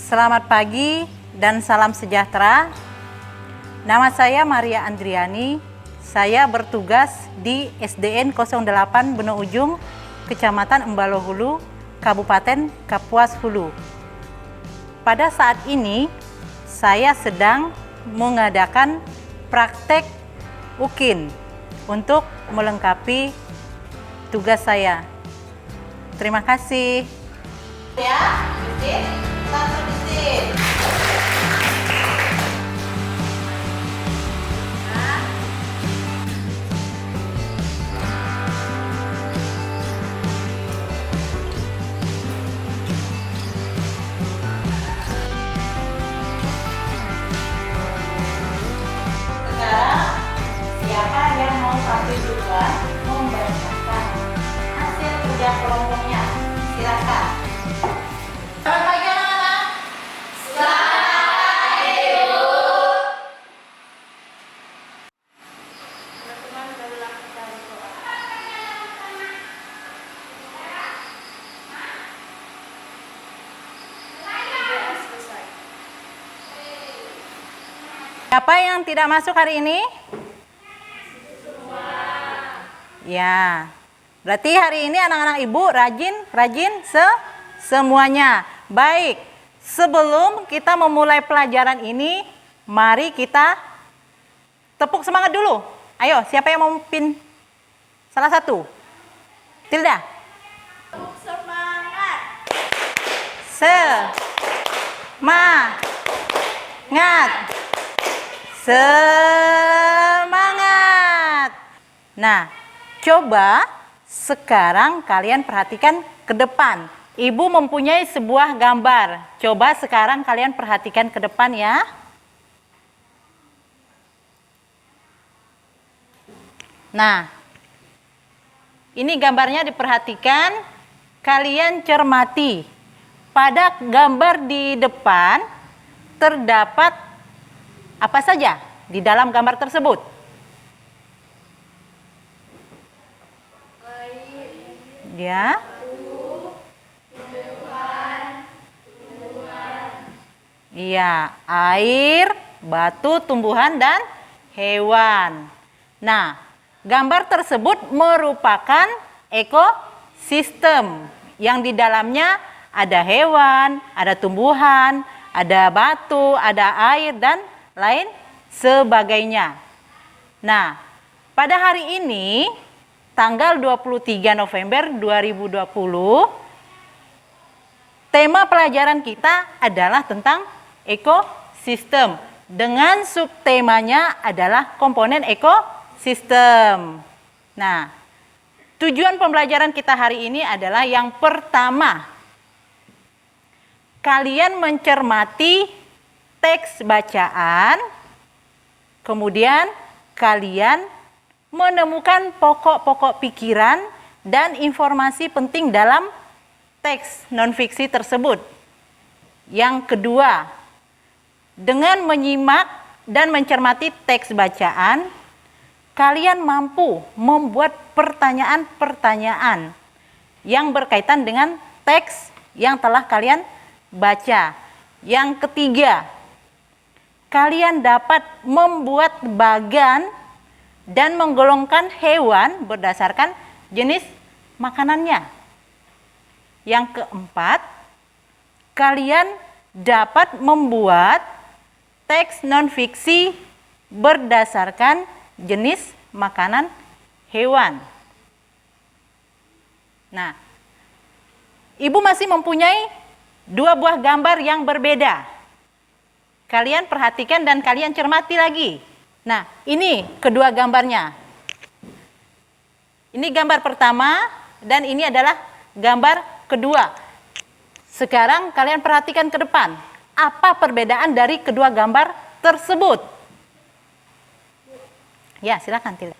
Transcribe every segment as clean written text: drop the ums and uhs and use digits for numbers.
Selamat pagi dan salam sejahtera. Nama saya Maria Andriani. Saya bertugas di SDN 08 Beno Ujung, Kecamatan Embalo Hulu, Kabupaten Kapuas Hulu. Pada saat ini, saya sedang mengadakan praktek UKIN untuk melengkapi tugas saya. Terima kasih. Ya, bisin, satu bisin. Sekarang, siapa yang mau kasih tugas membacakan hasil kerja kelompoknya? Silakan. Selamat pagi anak-anak. Selamat pagi, Ibu. Teman-teman sudah lakukan doa. Selesai. Siapa yang tidak masuk hari ini? Ya, berarti hari ini anak-anak ibu rajin semuanya. Baik, sebelum kita memulai pelajaran ini, mari kita tepuk semangat dulu. Ayo, siapa yang mau memimpin salah satu? Tilda. Tepuk semangat. Semangat. Nah, coba sekarang kalian perhatikan ke depan. Ibu mempunyai sebuah gambar. Coba sekarang kalian perhatikan ke depan ya. Nah, ini gambarnya diperhatikan. Kalian cermati. Pada gambar di depan terdapat apa saja di dalam gambar tersebut? Ya. Iya, air, batu, tumbuhan, dan hewan. Nah, gambar tersebut merupakan ekosistem yang di dalamnya ada hewan, ada tumbuhan, ada batu, ada air, dan lain sebagainya. Nah, pada hari ini, tanggal 23 November 2020, tema pelajaran kita adalah tentang ekosistem. Dengan subtemanya adalah komponen ekosistem. Nah, tujuan pembelajaran kita hari ini adalah yang pertama, kalian mencermati teks bacaan, kemudian kalian menemukan pokok-pokok pikiran dan informasi penting dalam teks non-fiksi tersebut. Yang kedua, dengan menyimak dan mencermati teks bacaan, kalian mampu membuat pertanyaan-pertanyaan yang berkaitan dengan teks yang telah kalian baca. Yang ketiga, kalian dapat membuat bagan dan menggolongkan hewan berdasarkan jenis makanannya. Yang keempat, kalian dapat membuat teks non-fiksi berdasarkan jenis makanan hewan. Nah, Ibu masih mempunyai dua buah gambar yang berbeda. Kalian perhatikan dan kalian cermati lagi. Nah, ini kedua gambarnya. Ini gambar pertama dan ini adalah gambar kedua. Sekarang kalian perhatikan ke depan. Apa perbedaan dari kedua gambar tersebut? Ya, silakan Tilda.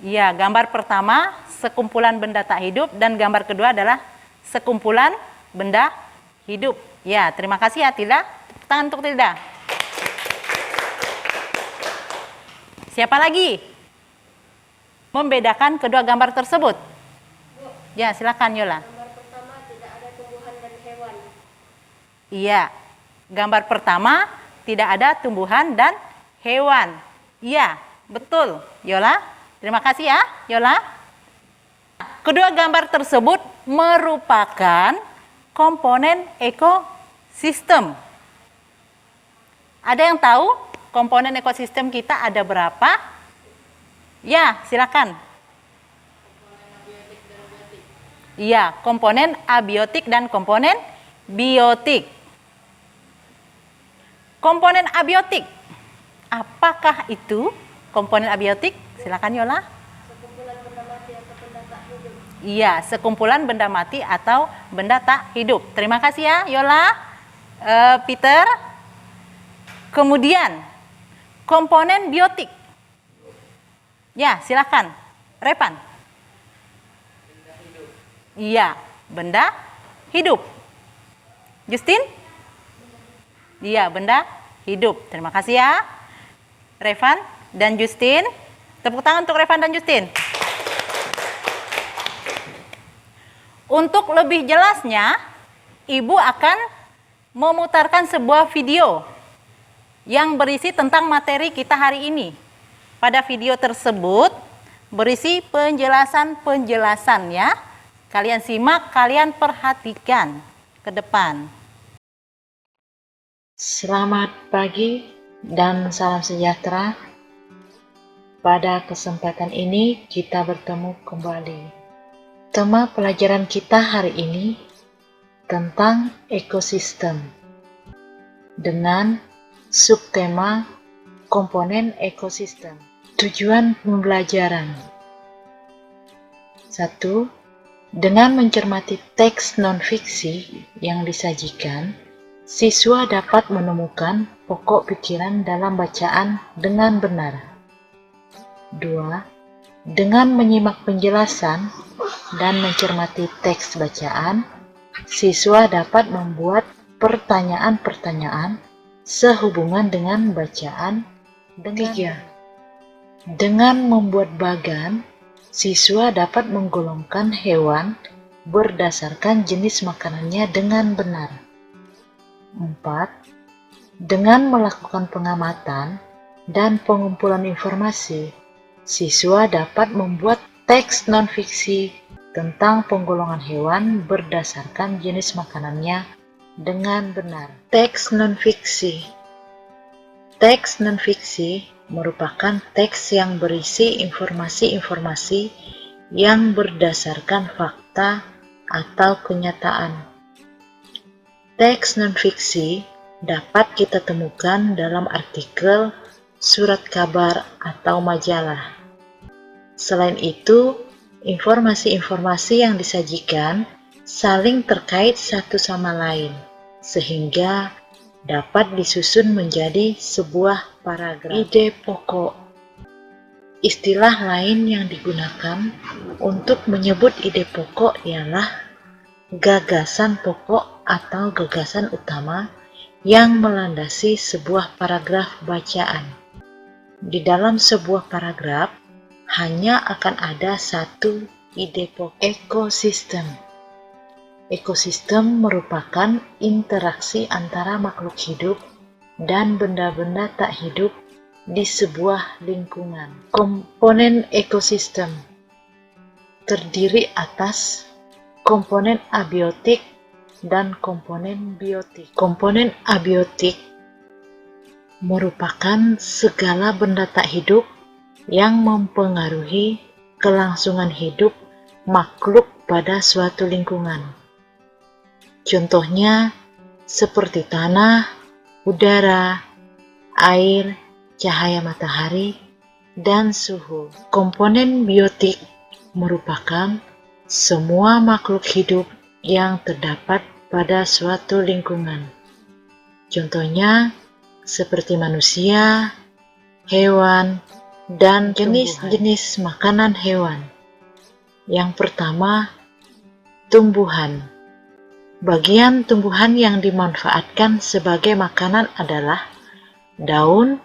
Ya, gambar pertama sekumpulan benda tak hidup dan gambar kedua adalah sekumpulan benda hidup. Ya, terima kasih ya Tilda. Tepuk tangan untuk Tilda. Siapa lagi membedakan kedua gambar tersebut? Ya, silakan Yola. Gambar pertama tidak Iya. Gambar pertama tidak ada tumbuhan dan hewan. Iya, betul. Yola, terima kasih ya, Yola. Kedua gambar tersebut merupakan komponen ekosistem. Ada yang tahu komponen ekosistem kita ada berapa? Ya, silakan. Iya, komponen abiotik dan komponen biotik. Komponen abiotik. Apakah itu komponen abiotik? Silakan Yola. Sekumpulan benda mati atau benda tak hidup. Iya, sekumpulan benda mati atau benda tak hidup. Terima kasih ya Yola, Peter. Kemudian komponen biotik. Ya, silakan. Repan. Benda hidup. Iya, benda hidup. Justin? Iya, benda hidup. Terima kasih ya, Revan dan Justin. Tepuk tangan untuk Revan dan Justin. Untuk lebih jelasnya, Ibu akan memutarkan sebuah video yang berisi tentang materi kita hari ini. Pada video tersebut berisi penjelasan-penjelasan ya. Kalian simak, kalian perhatikan ke depan. Selamat pagi dan salam sejahtera. Pada kesempatan ini kita bertemu kembali. Tema pelajaran kita hari ini tentang ekosistem dengan subtema komponen ekosistem. Tujuan pembelajaran 1. Dengan mencermati teks non-fiksi yang disajikan, siswa dapat menemukan pokok pikiran dalam bacaan dengan benar. 2. Dengan menyimak penjelasan dan mencermati teks bacaan, siswa dapat membuat pertanyaan-pertanyaan sehubungan dengan bacaan. 3. Dengan membuat bagan, siswa dapat menggolongkan hewan berdasarkan jenis makanannya dengan benar. 4. Dengan melakukan pengamatan dan pengumpulan informasi, siswa dapat membuat teks non-fiksi tentang penggolongan hewan berdasarkan jenis makanannya dengan benar. Teks non-fiksi. Teks non-fiksi merupakan teks yang berisi informasi-informasi yang berdasarkan fakta atau kenyataan. Teks non-fiksi dapat kita temukan dalam artikel, surat kabar, atau majalah. Selain itu, informasi-informasi yang disajikan saling terkait satu sama lain, sehingga dapat disusun menjadi sebuah paragraf. Ide pokok. Istilah lain yang digunakan untuk menyebut ide pokok ialah gagasan pokok atau gagasan utama yang melandasi sebuah paragraf bacaan. Di dalam sebuah paragraf hanya akan ada satu ide pokok. Ekosistem. Ekosistem merupakan interaksi antara makhluk hidup dan benda-benda tak hidup di sebuah lingkungan. Komponen ekosistem terdiri atas komponen abiotik dan komponen biotik. Komponen abiotik merupakan segala benda tak hidup yang mempengaruhi kelangsungan hidup makhluk pada suatu lingkungan. Contohnya seperti tanah, udara, air, cahaya matahari, dan suhu. Komponen biotik merupakan semua makhluk hidup yang terdapat pada suatu lingkungan. Contohnya seperti manusia, hewan, dan jenis-jenis makanan hewan. Yang pertama, tumbuhan. Bagian tumbuhan yang dimanfaatkan sebagai makanan adalah daun,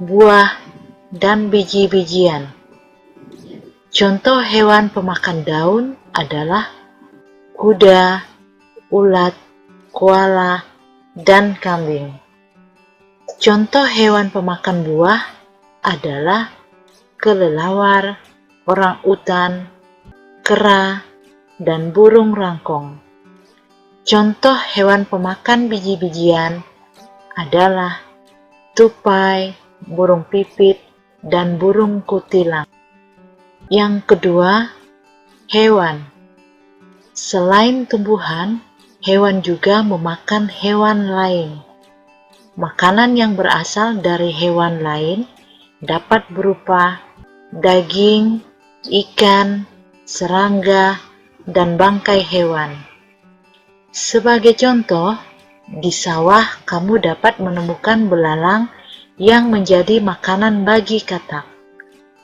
buah, dan biji-bijian. Contoh hewan pemakan daun adalah kuda, ulat, koala, dan kambing. Contoh hewan pemakan buah adalah kelelawar, orang-utan, kera, dan burung rangkong. Contoh hewan pemakan biji-bijian adalah tupai, burung pipit, dan burung kutilang. Yang kedua, hewan. Selain tumbuhan, hewan juga memakan hewan lain. Makanan yang berasal dari hewan lain dapat berupa daging, ikan, serangga, dan bangkai hewan. Sebagai contoh, di sawah kamu dapat menemukan belalang yang menjadi makanan bagi katak,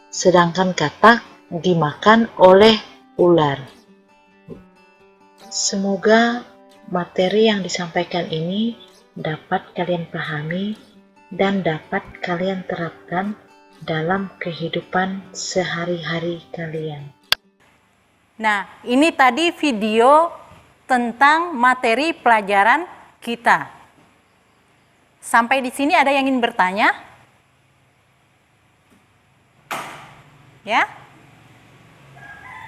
sedangkan katak dimakan oleh ular. Semoga materi yang disampaikan ini dapat kalian pahami dan dapat kalian terapkan dalam kehidupan sehari-hari kalian. Nah, ini tadi video tentang materi pelajaran kita. Sampai di sini ada yang ingin bertanya? Ya?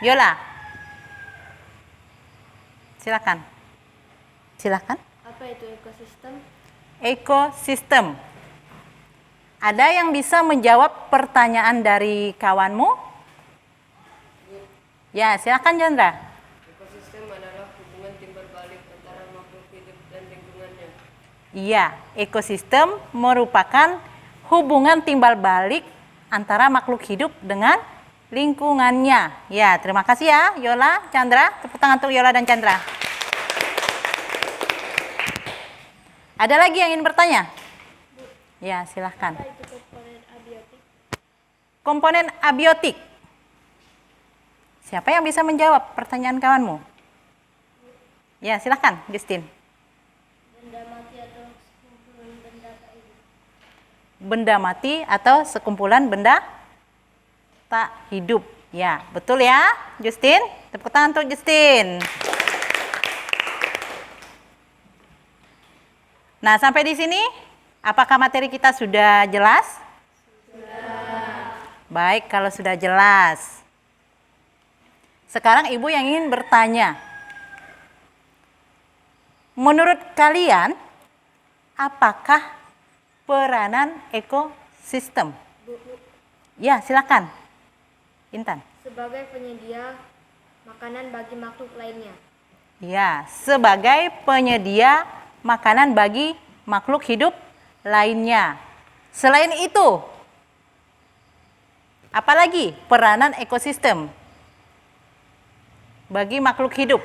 Yola. Silakan. Silakan. Apa itu ekosistem? Ekosistem. Ada yang bisa menjawab pertanyaan dari kawanmu? Ya, silakan Chandra. Ekosistem adalah hubungan timbal balik antara makhluk hidup dan lingkungannya. Iya, ekosistem merupakan hubungan timbal balik antara makhluk hidup dengan lingkungannya. Ya, terima kasih ya Yola, Chandra. Tepuk tangan untuk Yola dan Chandra. Ada lagi yang ingin bertanya? Ya, silahkan. Apa itu komponen abiotik? Komponen abiotik. Siapa yang bisa menjawab pertanyaan kawanmu? Ya, silahkan, Justin. Benda mati atau sekumpulan benda tak hidup. Benda mati atau sekumpulan benda tak hidup. Ya, betul ya, Justin. Tepuk tangan untuk Justin. Nah, sampai di sini, apakah materi kita sudah jelas? Sudah. Baik, kalau sudah jelas. Sekarang Ibu yang ingin bertanya. Menurut kalian, apakah peranan ekosistem? Ya, silakan. Intan. Sebagai penyedia makanan bagi makhluk lainnya. Ya, sebagai penyedia makanan bagi makhluk hidup lainnya. Selain itu, apalagi peranan ekosistem bagi makhluk hidup?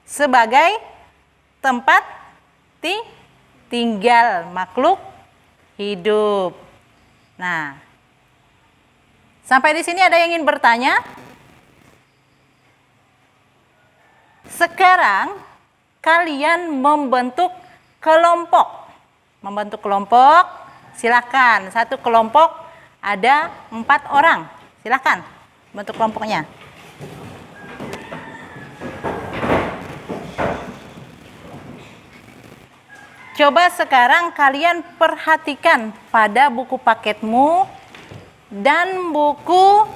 Sebagai tempat tinggal makhluk hidup. Nah, sampai di sini ada yang ingin bertanya? Sekarang kalian membentuk kelompok. Membentuk kelompok, silakan. Satu kelompok ada 4 orang. Silakan bentuk kelompoknya. Coba sekarang kalian perhatikan pada buku paketmu dan buku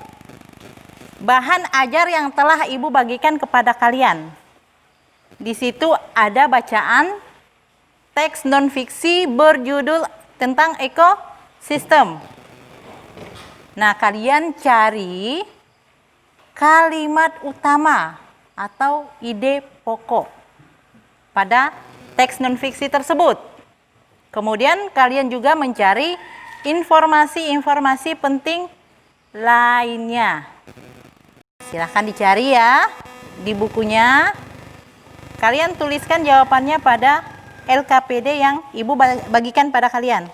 bahan ajar yang telah Ibu bagikan kepada kalian. Di situ ada bacaan teks non-fiksi berjudul tentang ekosistem. Nah, kalian cari kalimat utama atau ide pokok pada teks non-fiksi tersebut. Kemudian kalian juga mencari informasi-informasi penting lainnya. Silahkan dicari ya di bukunya. Kalian tuliskan jawabannya pada LKPD yang Ibu bagikan pada kalian.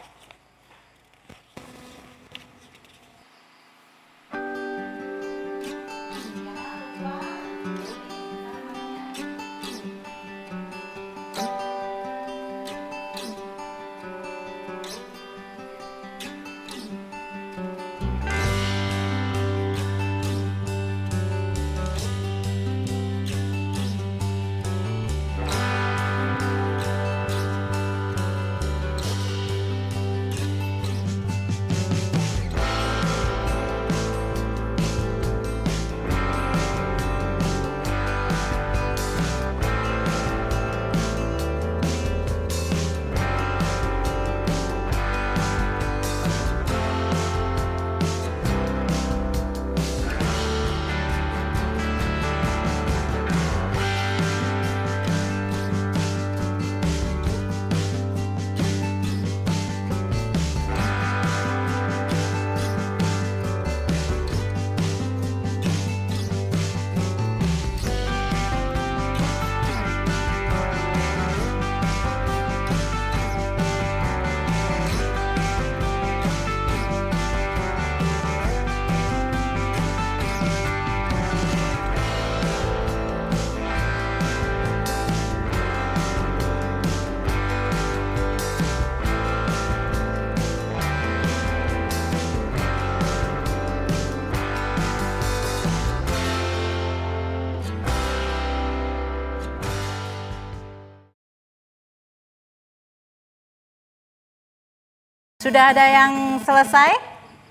Sudah ada yang selesai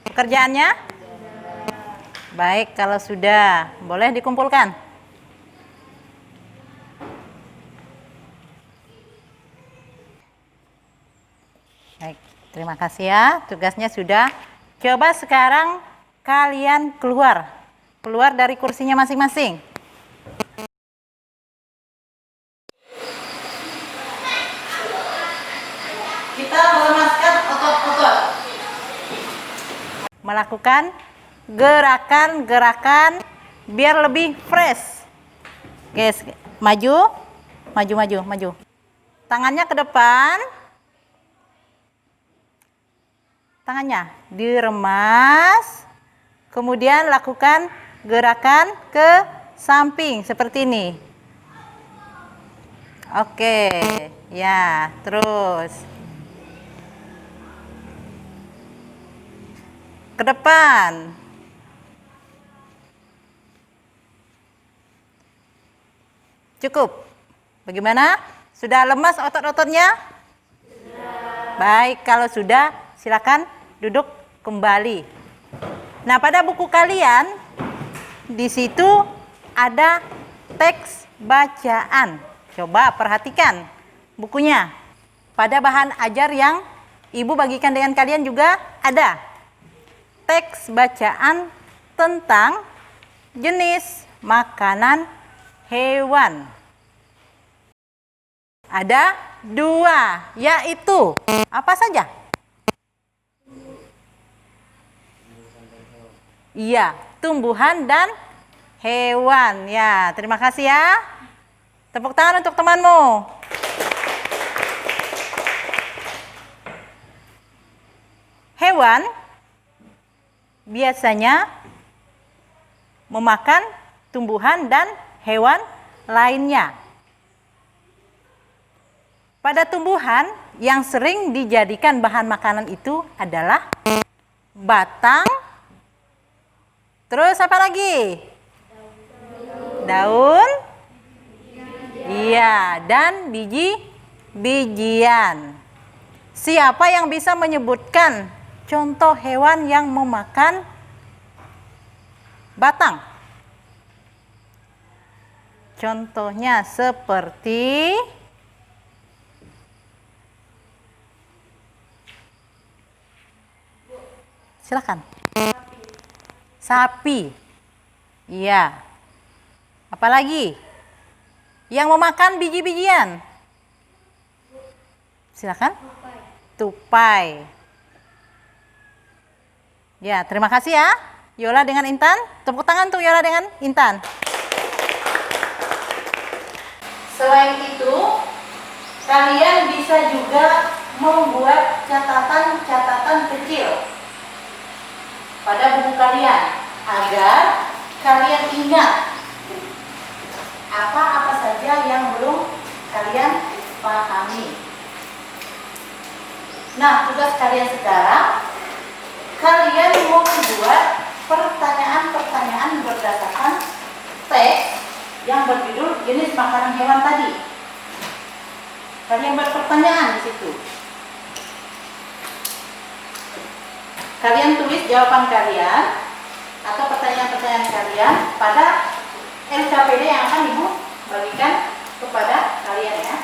pekerjaannya? Baik, kalau sudah, boleh dikumpulkan. Baik, terima kasih ya. Tugasnya sudah. Coba sekarang kalian keluar dari kursinya masing-masing. Kita melemaskan otot-otot. Melakukan gerakan-gerakan biar lebih fresh. Guys, maju. Tangannya ke depan. Tangannya diremas. Kemudian lakukan gerakan ke samping seperti ini. Oke, ya, terus ke depan. Cukup. Bagaimana? Sudah lemas otot-ototnya? Baik, kalau sudah silakan duduk kembali. Nah, pada buku kalian di situ ada teks bacaan. Coba perhatikan bukunya. Pada bahan ajar yang Ibu bagikan dengan kalian juga ada teks bacaan tentang jenis makanan hewan. Ada 2, yaitu apa saja? Iya, tumbuhan dan hewan. Ya, terima kasih ya. Tepuk tangan untuk temanmu. Hewan biasanya memakan tumbuhan dan hewan lainnya. Pada tumbuhan yang sering dijadikan bahan makanan itu adalah batang, terus apa lagi? Daun, iya, dan biji-bijian. Siapa yang bisa menyebutkan contoh hewan yang memakan batang? Contohnya seperti silakan. Sapi. Iya. Apalagi? Yang memakan biji-bijian. Silakan. Tupai. Ya, terima kasih ya. Yola dengan Intan. Tepuk tangan untuk Yola dengan Intan. Selain itu, kalian bisa juga membuat catatan-catatan kecil pada buku kalian agar kalian ingat apa-apa saja yang belum kalian pahami. Nah, tugas kalian sekarang, kalian mau membuat pertanyaan-pertanyaan berdasarkan teks yang berjudul jenis makanan hewan tadi. Kalian berpertanyaan di situ. Kalian tulis jawaban kalian atau pertanyaan-pertanyaan kalian pada LKPD yang akan Ibu bagikan kepada kalian ya.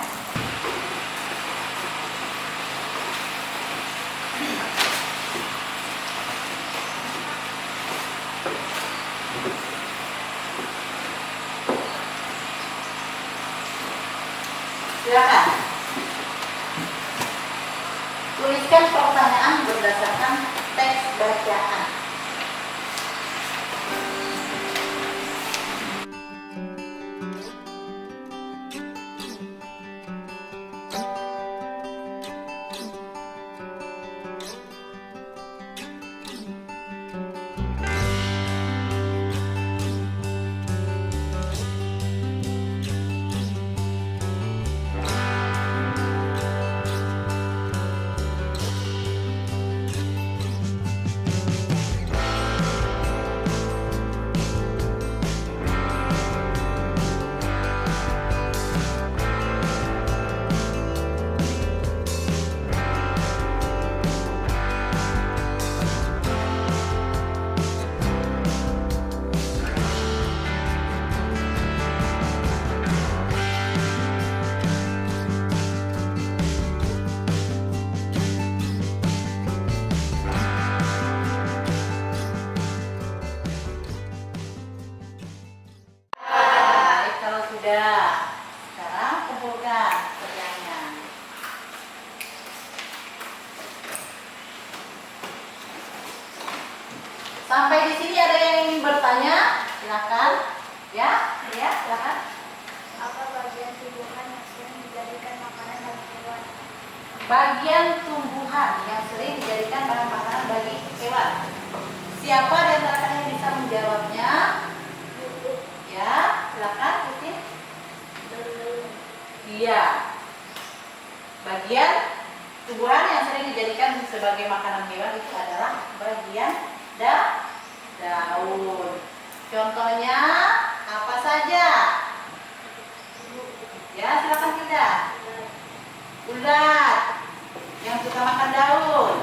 Silakan. Tuliskan pertanyaan berdasarkan teks bacaan. Sampai di sini ada yang ingin bertanya? Silakan. Ya, silakan. Apa bagian tumbuhan yang sering dijadikan makanan bagi hewan? Bagian tumbuhan yang sering dijadikan bahan makanan bagi hewan. Siapa di antara kalian yang bisa menjawabnya? Ya, silakan, Titin. Iya. Bagian tumbuhan yang sering dijadikan sebagai makanan hewan itu adalah bagian daun. Contohnya apa saja? Ya, silakan kita. Ulat yang suka makan daun.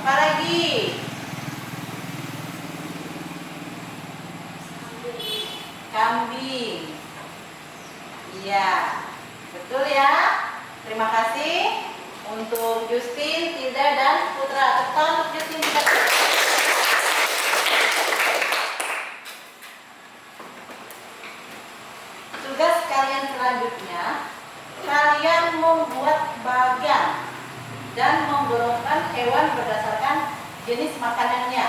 Apa lagi? Kambing. Iya, betul ya. Terima kasih untuk Justin, Tilda, dan Putra. Tepuk tangan untuk Justin, Tilda. Tugas kalian selanjutnya, kalian membuat bagan dan menggolongkan hewan berdasarkan jenis makanannya.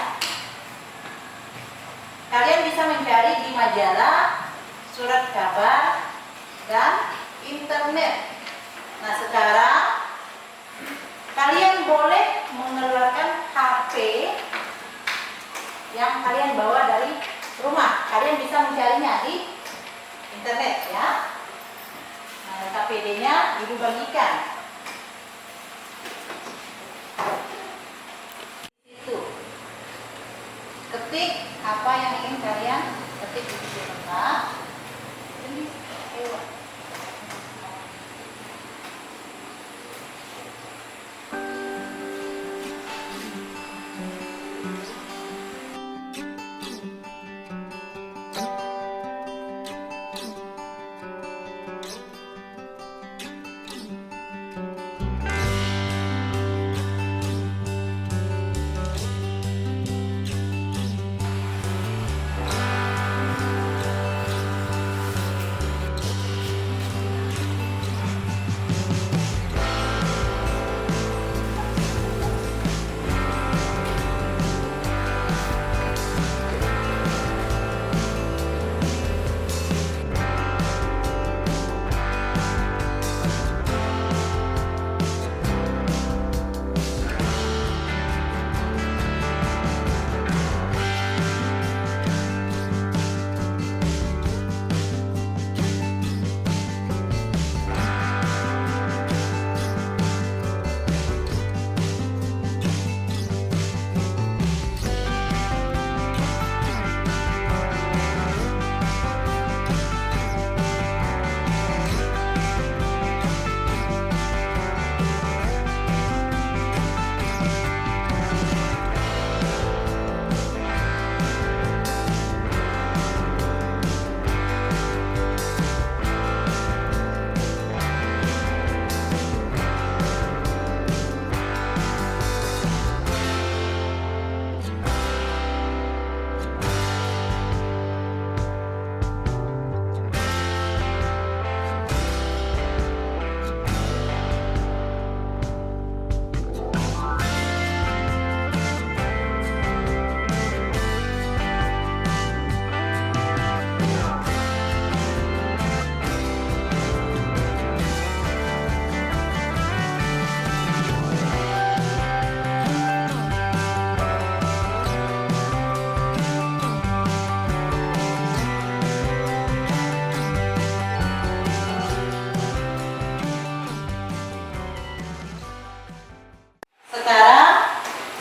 Kalian bisa mencari di majalah, surat kabar, dan internet. Nah, sekarang kalian boleh mengeluarkan HP yang kalian bawa dari rumah. Kalian bisa mencarinya di internet ya. Nah, KPD-nya Ibu bagikan. Itu. Ketik apa yang ingin kalian ketik di situ tentang jenis hewan.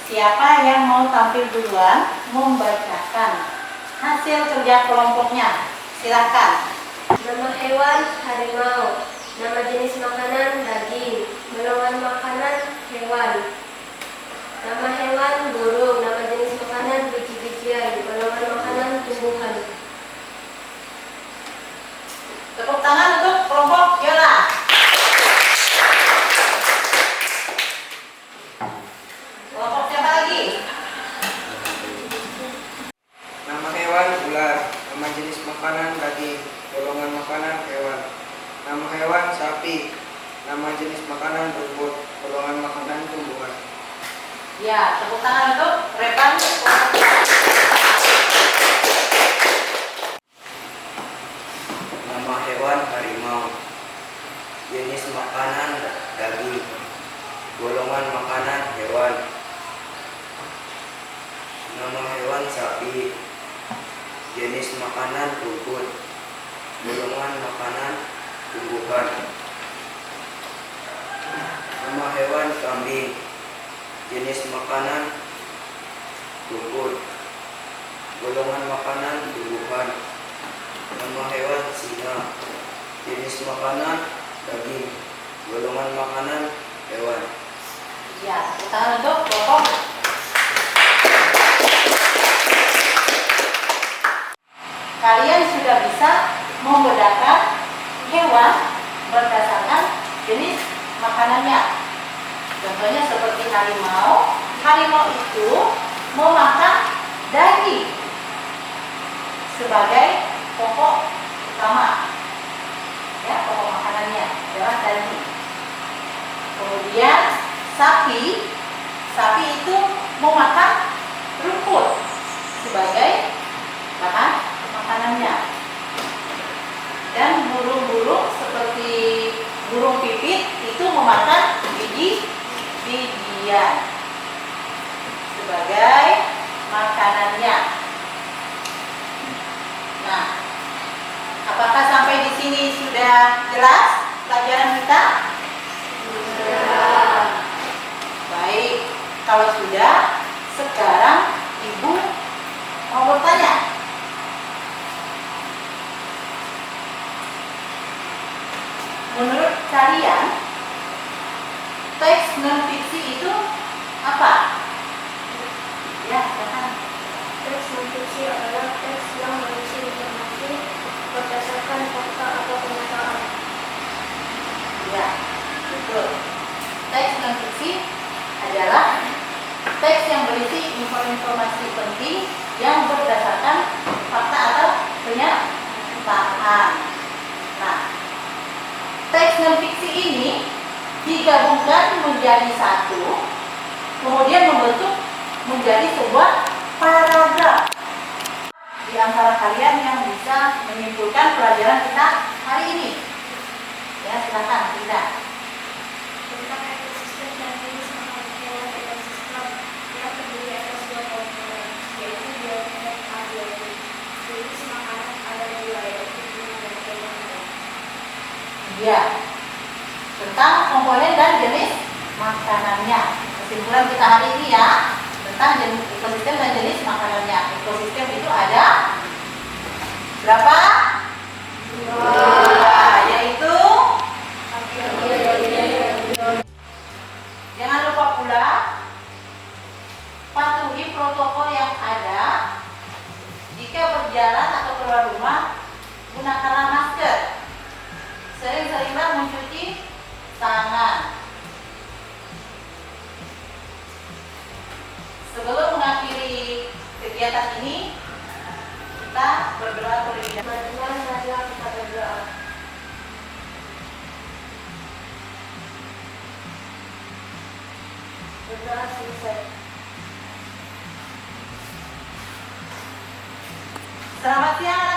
Siapa yang mau tampil duluan membacakan hasil kerja kelompoknya? Silakan. Nama hewan harimau, nama jenis makanan daging, golongan makanan hewan. Nama hewan burung, nama jenis makanan biji-bijian, golongan makanan tumbuhan. Tepuk tangan untuk kelompok Yola. Kelompok siapa lagi? Nama hewan ular, nama jenis makanan daging, golongan makanan hewan. Nama hewan sapi, nama jenis makanan rumput, golongan makanan tumbuhan. Ya, Ya, tepuk tangan untuk Repan. Nama hewan harimau. Jenis makanan daging. Golongan makanan hewan. Nama hewan sapi. Jenis makanan rumput. Golongan makanan tumbuhan. Nama hewan kambing. Jenis makanan rumput. Golongan makanan tumbuhan. Nama hewan singa. Jenis makanan daging. Golongan makanan hewan. Ya, tepuk tangan untuk Bapak. Kalian sudah bisa membedakan hewan berdasarkan jenis makanannya. Contohnya seperti harimau. Harimau itu memakan daging sebagai pokok utama. Ya, pokok makanannya adalah daging. Kemudian sapi itu memakan rumput sebagai bahan makanannya. Dan burung-burung seperti burung pipit itu memakan biji-bijian sebagai makanannya. Nah, apakah sampai di sini sudah jelas pelajaran kita? Sudah. Baik, kalau sudah, sekarang Ibu mau bertanya. Menurut kalian, teks non-fiksi itu apa? Ya, silakan. Teks non-fiksi adalah teks yang berisi informasi berdasarkan fakta atau kenyataan. Ya, betul. Teks non-fiksi adalah teks yang berisi informasi penting yang berdasarkan fakta atau kenyataan. Nah, teks non-fiksi ini digabungkan menjadi satu, kemudian membentuk menjadi sebuah paragraf. Di antara kalian yang bisa menyimpulkan pelajaran kita hari ini. Ya, silakan kita. Tentang ekosistem dan jenis makanan hewan ekosistem yang terdiri atas dua komponen, yaitu biota dan abiotik. Jenis makanan ada dua, yaitu bunga dan hewan. Ya, tentang komponen dan jenis makanannya. Kesimpulan kita hari ini ya, tentang jenis ekosistem dan jenis makanannya. Ekosistem itu ada berapa? Dua, yaitu jangan lupa pula patuhi protokol yang ada. Jika berjalan atau keluar rumah, gunakanlah masker. Sering-seringlah mencuci tangan. Sebelum mengakhiri kegiatan ini, kita berdoa terlebih dahulu. Marilah kita berdoa. Berdoa selesai. Selamat siang